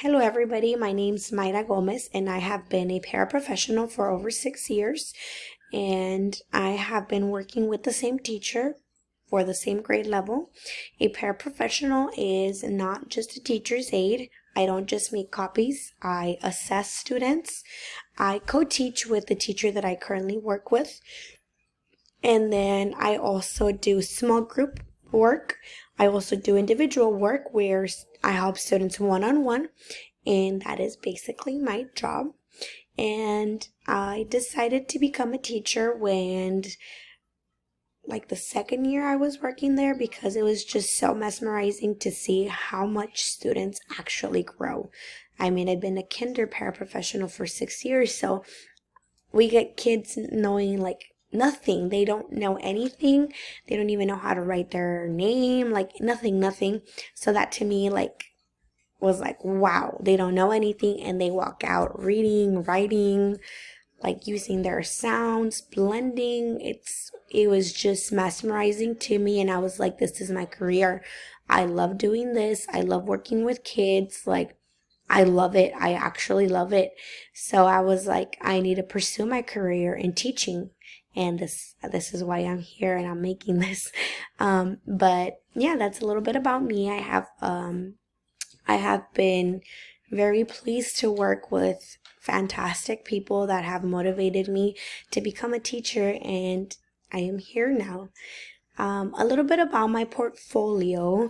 Hello, everybody. My name's Mayra Gomez, and I have been a paraprofessional for over 6 years. And I have been working with the same teacher for the same grade level. A paraprofessional is not just a teacher's aide. I don't just make copies, I assess students. I co teach with the teacher that I currently work with. And then I also do small group work. I also do individual work where I help students one on one, and that is basically my job. And I decided to become a teacher when, like, the second year I was working there, because it was just so mesmerizing to see how much students actually grow. I mean, I've been a kinder paraprofessional for 6 years, so we get kids knowing like nothing. They don't know anything. They don't even know how to write their name, like nothing. So that to me was like, wow, they don't know anything and they walk out reading, writing, like using their sounds, blending. It was just mesmerizing to me, and I was like, this is my career. I love doing this. I love working with kids. Like, I love it. I actually love it. So I was like, I need to pursue my career in teaching. And this is why I'm here and I'm making this. But yeah, that's a little bit about me. I have been very pleased to work with fantastic people that have motivated me to become a teacher, and I am here now. A little bit about my portfolio.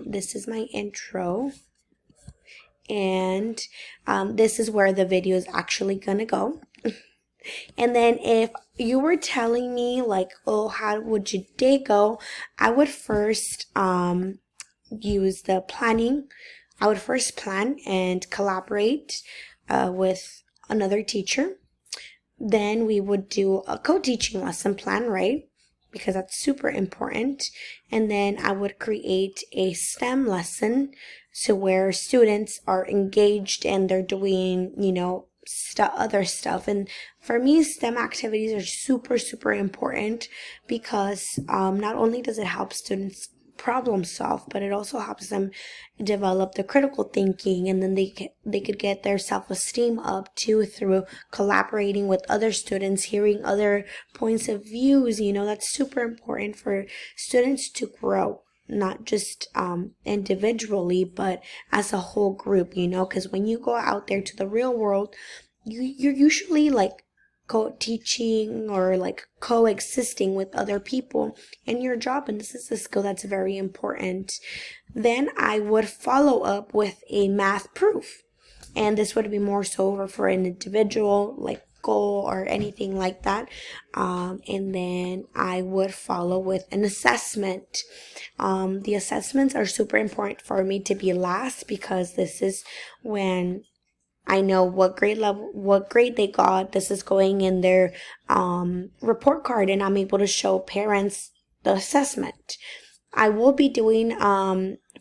This is my intro, and this is where the video is actually gonna go. And then if you were telling me like, oh, how would your day go, I would first use the planning. I would first plan and collaborate with another teacher. Then we would do a co-teaching lesson plan, right? Because that's super important. And then I would create a STEM lesson, so where students are engaged and they're doing, other stuff. And for me, STEM activities are super important because not only does it help students problem solve, but it also helps them develop the critical thinking, and then they could get their self-esteem up too through collaborating with other students, hearing other points of views. That's super important for students to grow, not just individually, but as a whole group, because when you go out there to the real world, you're usually like co-teaching or like coexisting with other people in your job, and this is a skill that's very important. Then I would follow up with a math proof, and this would be more so for an individual like goal or anything like that. And then I would follow with an assessment. The assessments are super important for me to be last, because this is when I know what grade they got. This is going in their report card, and I'm able to show parents the assessment. I will be doing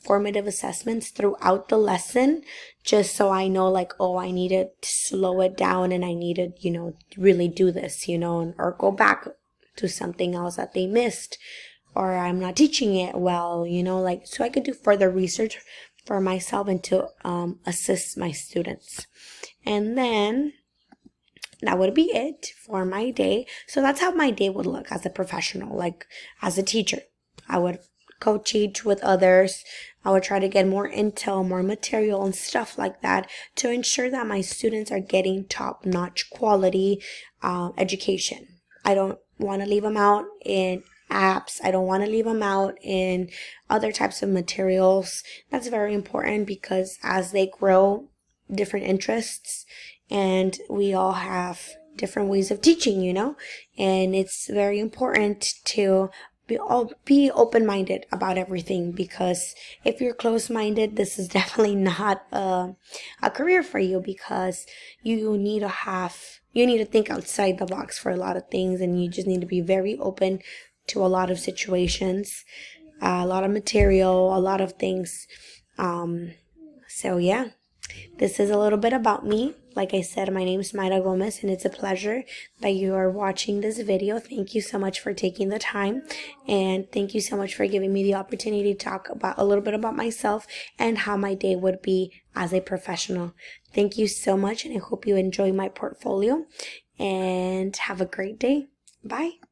formative assessments throughout the lesson, just so I know like, oh, I need to slow it down and I need to, really do this, or go back to something else that they missed, or I'm not teaching it well, like, so I could do further research for myself and to assist my students. And then that would be it for my day. So that's how my day would look as a professional, like as a teacher. I would co-teach with others. I would try to get more intel, more material and stuff like that to ensure that my students are getting top-notch quality education. I don't want to leave them out in apps. I don't want to leave them out in other types of materials. That's very important, because as they grow, different interests, and we all have different ways of teaching, and it's very important to be open-minded about everything, because if you're close-minded, this is definitely not a career for you, because you need to think outside the box for a lot of things, and you just need to be very open to a lot of situations, a lot of material, a lot of things. So yeah, this is a little bit about me. Like I said, my name is Mayra Gomez, and it's a pleasure that you are watching this video. Thank you so much for taking the time, and thank you so much for giving me the opportunity to talk about a little bit about myself and how my day would be as a professional. Thank you so much, and I hope you enjoy my portfolio and have a great day. Bye.